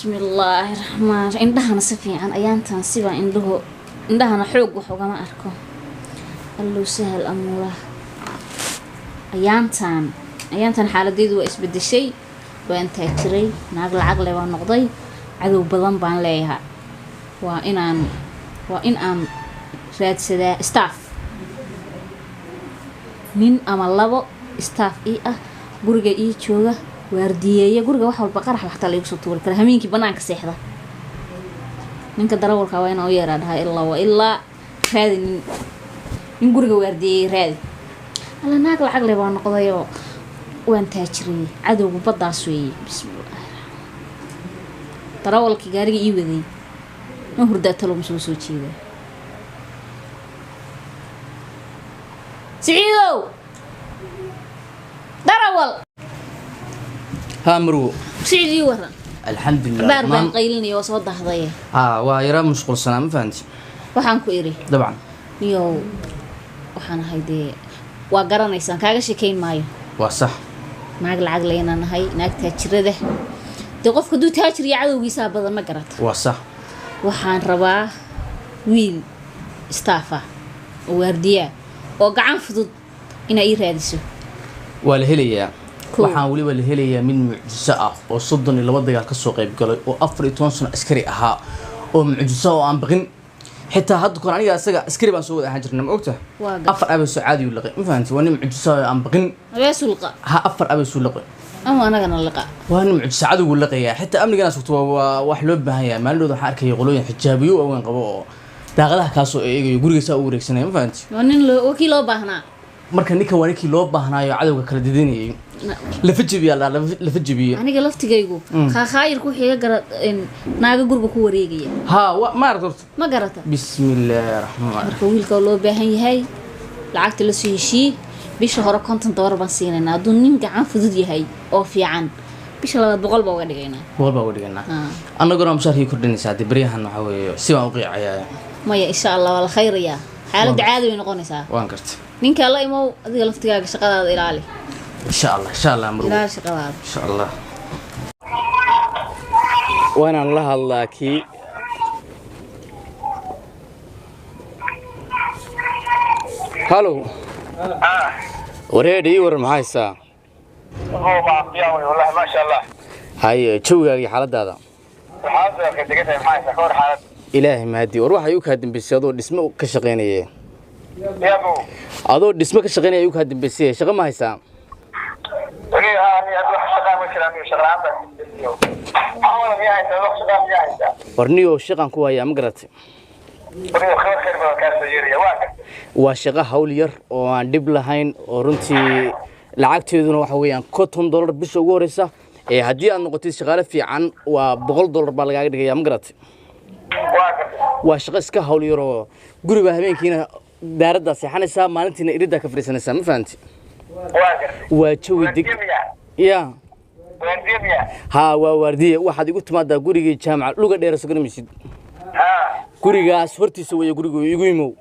بسم الله الرحمن الرحيم عندها نصفي عن أيانتان سبا عندها نحوق وحوق ما أركو اللو سهل أموره أيانتان حالة ديدو إسبد الشيء وأنت تري ناقل عقلي ونقضي عدو بضم بان ليها وإن أن راد سدا ستاف من أمالبو ستاف إيه guriga ii jooga waardiyeeya guriga wax walba qarax waxta la igu soo tuuri kara hameenkii banaanka seexda ninka darawalka waa inuu yeeraadahay ilaa raadi nin guriga waardiyeey raadi alla naag lacag leh baa noqdayo waan taajiriyay cadowga badaas weeyay bismillah darawalkii gaariga ii waday ma hurdaa talo soo jeeda سعيدو دروال هامرو سعيدي ورا الحمد لله باربان قيلني وصوت ضحضيه ويرى مشغول سنة ما فهمت waxaan ku iri طبعا iyo waxaan hayde waa garanaysan kaaga sheekeyn maayo waa sax naag lacag leenanahay naag taajirada de qofka duu taajir iyo cadowgiisa badan ma garata waa sax waxaan rabaa wiil staffa oo waardiya oo gacan fudud inay ii raadiso waa la helayaa waxaan waliba la helayaa mid mucjiso ah oo 32 dagaal ka soo qayb galay oo 14 sano askari ahaa oo mucjiso oo aan baqin xitaa hadda koon aniga asaga askari baan soo wada ahaan jirnay ma ogtahay afar abay soo caadi u laqay ma fahanti waa nin mucjiso aan baqin abeesulqa afar abay soo laqay ama anagana laqa waa nin mucjiso caadi u laqaya xitaa amnigana sugto waa wax loo baahan yahay maalintooda waxaan arkay qolooyin xijaabiyo oo weyn qabo oo daaqadaha ka soo eegayo gurigiisa u wareegsanay ma fahanti waa nin loo baahnaa marka ninka wareekii loo baahnaayo cadawga kala didinayay la fajibiyo aniga laftigaygu khayr ku xiga garad naaga gurba ku wareegaya ma aragto ma garata bismillaahir rahmaanir marka wiilka loo baahan yahay lacagta la soo heshii bisha hore $50 baan siinayna aduu nin gacan fudud yahay oo fiican bisha 200 baa uga dhigaynaa annaguna mushaarkii kordhinaysaa dibriyahan waxa weeyo si waan u qiicayaa maya insha Allah wala khayriya xaalad caadi way noqonaysaa waan kartay ninka la imo adiga laftigaaga shaqadaada ilaali إن شاء الله مرو لا شغال إن شاء الله وأنا الله كي هالو وريدي ور معاي سا هو مع قيامي والله ما شاء الله هاي شو يا حالة هذا حاضر كنت قلت معي سكور حالة إلهي ما هدي وروح أيوك هادم بسيادو اسمه كشقيني يا أبو هذا اسمه كشقيني أيوك هادم بسيه شغل ما هيسا warniyo shaqan ku haya ma garatay waa shaqo hawl yar oo aan dib lahayn oo runtii lacagteeduna waxa weeyaan $50 bisha ugu horeysa ee hadii aad noqotid shaqaale fiican waa $100 baa laga dhigayaa ma garatay waa shaqo iska hawl yar oo guriga habeenkiina daarada seexanaysa maalintiina irida ka fariisanaysa ma fahanti waa jawi deg يا وردية ها وردية واحد يقول تمادا قرية جامعة لقى دير سكر مسجد قرية سهرتي سوية قرية يقيموا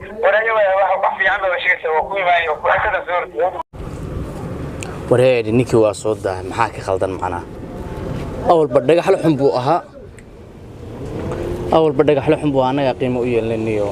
ولا واحد في عنده شيء سوى كوي ما يوقف هكذا سهرتي ورهيد نيكي واسود ده محاكي خلطان معنا أول بدك حلو حنبوها أول بدك حلو حنبوها أنا قيمة ويا لأنيو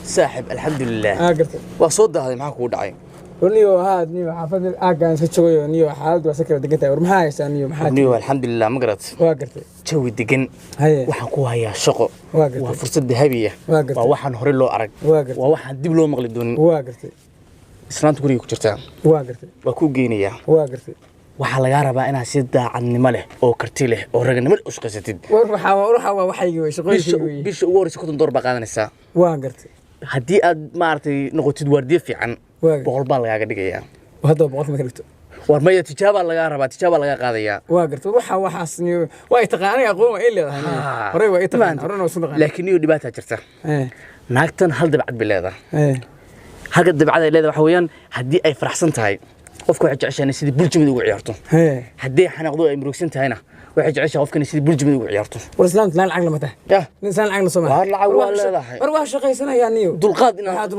ساحب الحمد لله وصوت هذا معك ودعي ورنيو هاد نيو حافظ اغان سجويو نيو حالد وسكر دغنتay war maxaa haysan niyo maxaa niyo alxamdulillah ma garat waa gartay jawi degan waxaan ku hayaa shaqo waa fursad dahabiya waa waxaan hore loo arag waa waxaan dib loo maqli doonin waa gartay islaanta guriga ku jirtaa waa gartay waa ku geenaya waa gartay waxa laga rabaa inaad si daacadnimo leh oo karti leh oo raganimo u shaqaysatid waxa waxaygi way shaqooyinkii bisha ugu horeysa $50 baa qaadanaysaa waa gartay hadii aad maartay noqotid waardiye fiican $100 baa laga dhigayaa hadda $100 ma karto war ma tijaaba laga rabaa tijaaba laga qaadayaa waa gartay waxaas niyo way taqaanay aqoon ay leedahay hore way taqaan horena soo dhaqan laakiin niyo dhibaato jirta naagtan hal dabcad bileeda haga dabcad ay leedahay waxa weeyaan hadii ay faraxsan tahay qofku waxa jeceshahay sidii bulshada ugu ciyaarto hadii xanaaqdo ay murugsan tahayna waxay jeceshahay qofkan sidii burjimada ugu ciyaarto ورسلان لا العقل متى yah إنسان العقل سمع waa lacag waa leedahay أروح شقي سنة يا نيو dulqaad inaan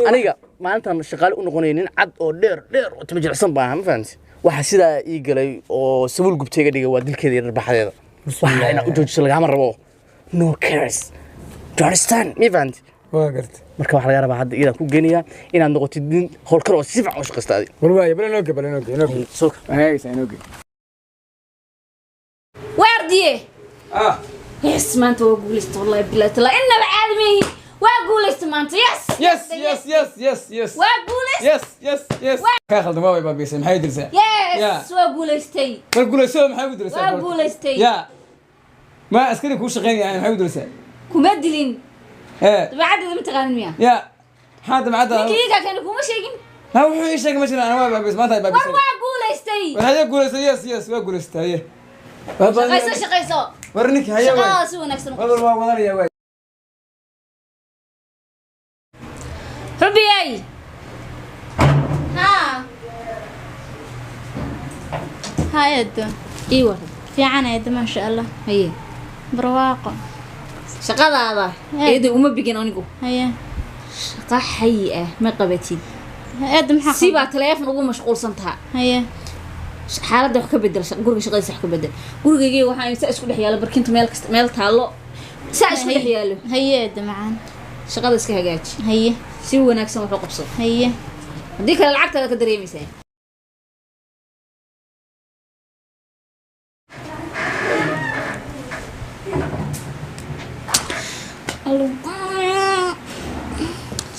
aniga maalintan shaqaale u noqonay nin cad oo dheer oo timo jilicsan baa ma fahanti waxa sidaa ii galay oo sabuul gubtayga dhigay waa dilkeeda iyo dharbaaxdeeda waxa ina u joojiso lagama rabo no cares do you understand me fahanti واقرت marka waxa laga rabaa hadda iyada ku geenaya inaad noqotid nin howlkar oo si fiican u shaqaystaadi والله بلا نوقف بلا نوقف soo هاي سينوقف وارديه يس ما انت وقولست والله بالله تلا إنه بعالمي وقولست ما انت يس يس يس يس يس يس وقولست يس يس يس كاخذ ما يبغى بيسم حي درسه يس وقولستي بقول سو ما حي درسه وقولستي يا ما اسكري كوش غير يعني حي درسه كمدلين ايه بعد إذا متغني مياه يا هذا ما عدا كيكا كانوا كوما شيء ها هو ايش شيء مثلا انا ما بس ما تبغى بيسم وقولستي هذا يقول يس يس وقول استاي شقيسو ورنيك هيا شقا سوى نكسر والله ما ودري يا واد حبي اي ها هاي يد ايوه في عنا يد ما شاء الله هي برواقة shaqadaada eeday uma bigin anigu هيا shaqa xay ah ma qabatid يد محقق si baa telefoon ugu mashquulsan tahay هيا xaaladda wax ka bedel guriga shaqadiisa wax ka bedel gurigayga waxaan inta isku dhex yaalo barkinta meel taalo saa isku dhex yaalo هيا يد معانا shaqada iska hagaaji هيا si wanaagsan wax u qabso هيا hadii kale lacagtaada ka dareemaysaa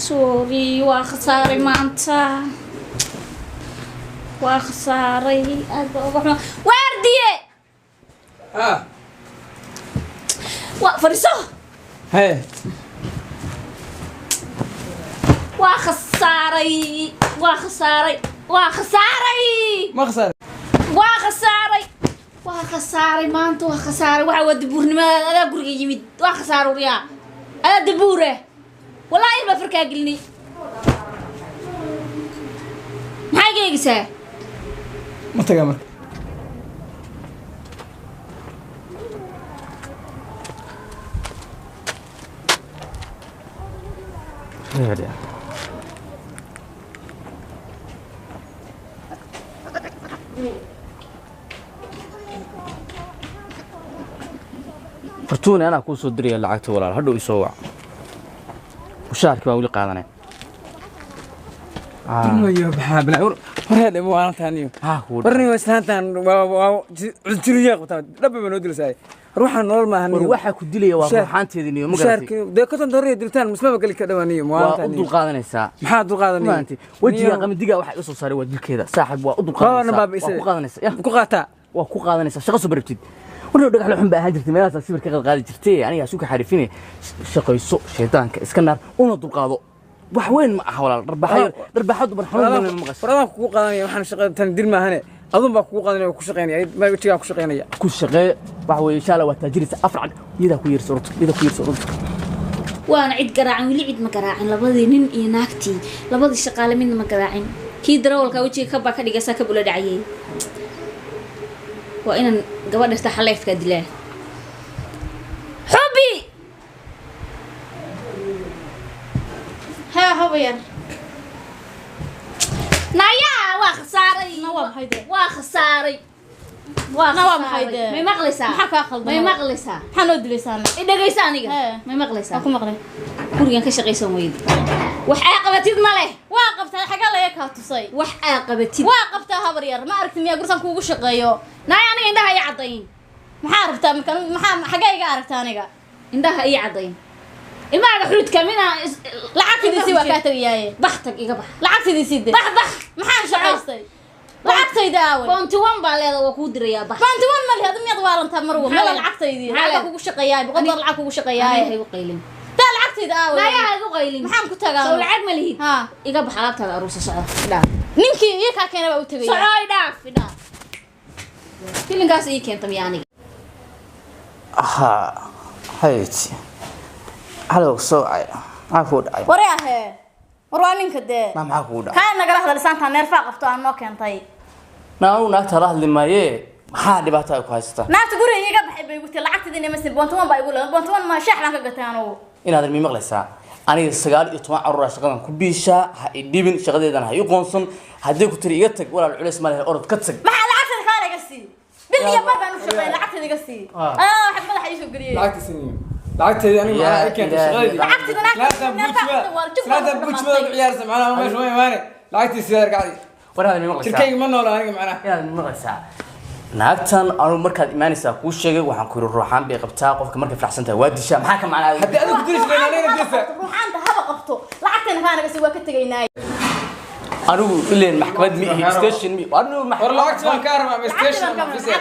sorry waa khasaaray maanta waa khasaaray waardiye waa fariiso هي waa khasaaray waa khasaaray waa khasaaray ما خسر waa khasaaray waa khasaaray maanta waa khasaaray waxa wada buurnimada adaa guriga yimid waa khasaaray riyaa adaa dabuure والله ما فرق أقلني maxay geeysaa ما تقامر fartuun ana ku soo diriyay lacagta walaal hadhow isoo wac mushaarkii baa wali qaadanay يا بحاب لا هذا مو أنا ثاني ورني وسهانتان وجريا قطع ربي من ودل ساي روح النور ما هني waxa ku dilaya waa ruuxaanteedii iyo مشارك ده كنت دوري دلتان مسلمة قال لك دوانية مو أنا waa u ثاني dulqaadanaysaa محا دول قادني maanta wajiga qamadiga waxa soo saaray waa dilkeeda saaxib waa u dulqaadanaysaa أنا باب waa إسا ku qaadanaysaa بكو قاتا waa ku qaadanaysaa shaqo soo barabtid warna dhagax la xun baa ahaan jirtay meelaha sawirka qaadi jirtay aniga suuka xarifinay shaqayso sheedaanka iska naar una dulqaado wax weyn ma aha walaal darbaxadu bar xanuun ma maqas فرضا كو قادني وحنا شقة تندير ما هنا أظن بكو قادني وكو شقيني ما بتشيا كو شقيني ku shaqee wax weey insha Allah waa taajirisa afrad yida ku yeersorto waana cid garaacin wili cid ma garaacin labadii nin iyo naagtii labadii shaqaale midna ma garaacin kii darawalka wajiga ka baa ka dhigaysa ka bula dhacayay waa inaan gabadha xaleefka dilaa xubi ها هو ير naya waa khasaaray نوام هيدا waa khasaaray waa نوام khasaaray هيدا may maqlaysaa maxaa kaa khaldan may maqlaysaa حنود لسان dhagaysa aniga may maqlaysaa أكو مقلي gurigan ka shaqaysan weydi wax ay qabatid ma leh واقفت حاجة لا يكاتصي wax ay qabatid واقفت هبر ير ما أعرف ميا قرصان كوجو شقيو naya aniga indhaha ay cadayn محاربتا مكان حاجة يجا عرفتا أنا indhaha ay cadayn ilmaha xuludka mina لعبتي دي سوا كاتر ياي baxtag iga bax لعبتي دي سيدة bax bax محان شعوستي لعبتي داول boonti wan baa leedahay waa kuu dirayaa bax فانت وين مالي هذا ميض والنت مروه ملا لعبتي دي لعبك كوجو شقياي بقدر لعبك كوجو شقياي hay u qaylin تا لعبتي داول naya hay u qaylin محان كنت قال soo lacag ma lihid ها iga bax alaabtaada aruusa socda idhaaf نينكي يكا كان بقى وتجي soco idhaaf filinkaas ii keenta miya aniga ha hayti halo soo ay afud ay ورياه ورانين كده maxaa ku dhac كان نقرأ هذا لسان تانير فاقفتو أنا كنتي naanu naagta la hadli maaye maxaa dhibaato ay ku haystaa naagta guriga iga baxay bay gutay lacagtadina ma sin bontoman baa igu leedahay bontoman ma shaaxlan ka gatay anigu inaadan mi maqlaysaa aniga 9 iyo 10 carruur shaqadan ku biisha ha idibin shaqadeedana ha ii qoonsan haddii ku tiri iga tag walaal culeys ma leh orod ka tag maxaa lacagtada kaa laga sii bil iyo bar baan u shaqeeyay lacagtada iga sii wax madaxa ii soo galiyay lacagta siniyo lacagteedii aniga waxaa keentay shaqadii lacagtada laada buujwada ku ciyaarsa macnaha meesha ma imaane lacagtii sidaa gacdi waraadan mi maqlaysaa jirkayga ma noolo aniga macnaha inaadan mi maqlaysaa naagtan anu markaad imaanaysaa kuu sheegay waxaan ku yiri ruuxaan bay qabtaa qofka markay faraxsan tahay waa dishaa maxaa ka macnaa haddii adigu dirisleen aniga disa ruuxaanta haba qabto lacagtana kaa naga sii waa ka tagaynaa anigu ileen maxkamad mi ihi station mi anigu war lacagta waan kaa rabaa station ma fisay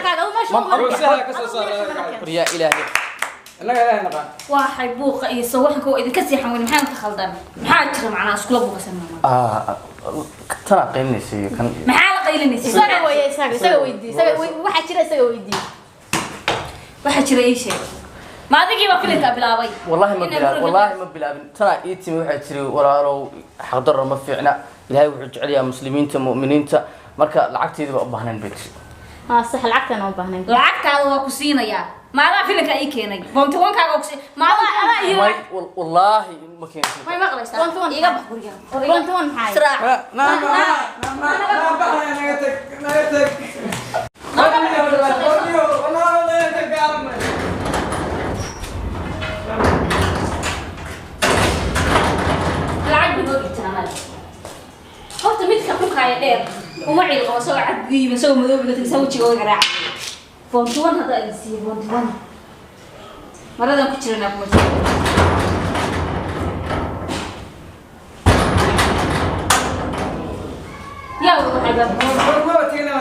ruusaha ka soo saaray yaa ilaahay annaga ilaahay naqaan waxay buuqa iyo sawaxanka oo idinka seexan weli maxaan ka khaldan maxaa jira macnaa iskula buuqasan tana qiimaysay kan maxaa la qaylinaysa isaga weeye isaga weydii waxa jira isaga weydii waxa jira ii sheeg ma adigii baa filinka bilaabay والله ما بلابن ترى إيتي واحد تري ولا لو حضر ما في عنا لهاي وحج عليها مسلمين مؤمنين مركا لعقتي ذي بأبهنا البيت صح لعقتنا وبهنا lacagta waa ku siinaya maadaa filinka ay keenay bontowankaaga oo kusi maadaa والله ما كان may maqlaysaa iga bax guriga bontowan maxay siraax lacag buu dhigtaa horta midka xukaya dheer uma ciilqabo soo cadgiiba soo madow la tigsan wajiga oo garaac bontowan hada ay sii bontowan maradan ku jirana kuma jiro yaa waxay baa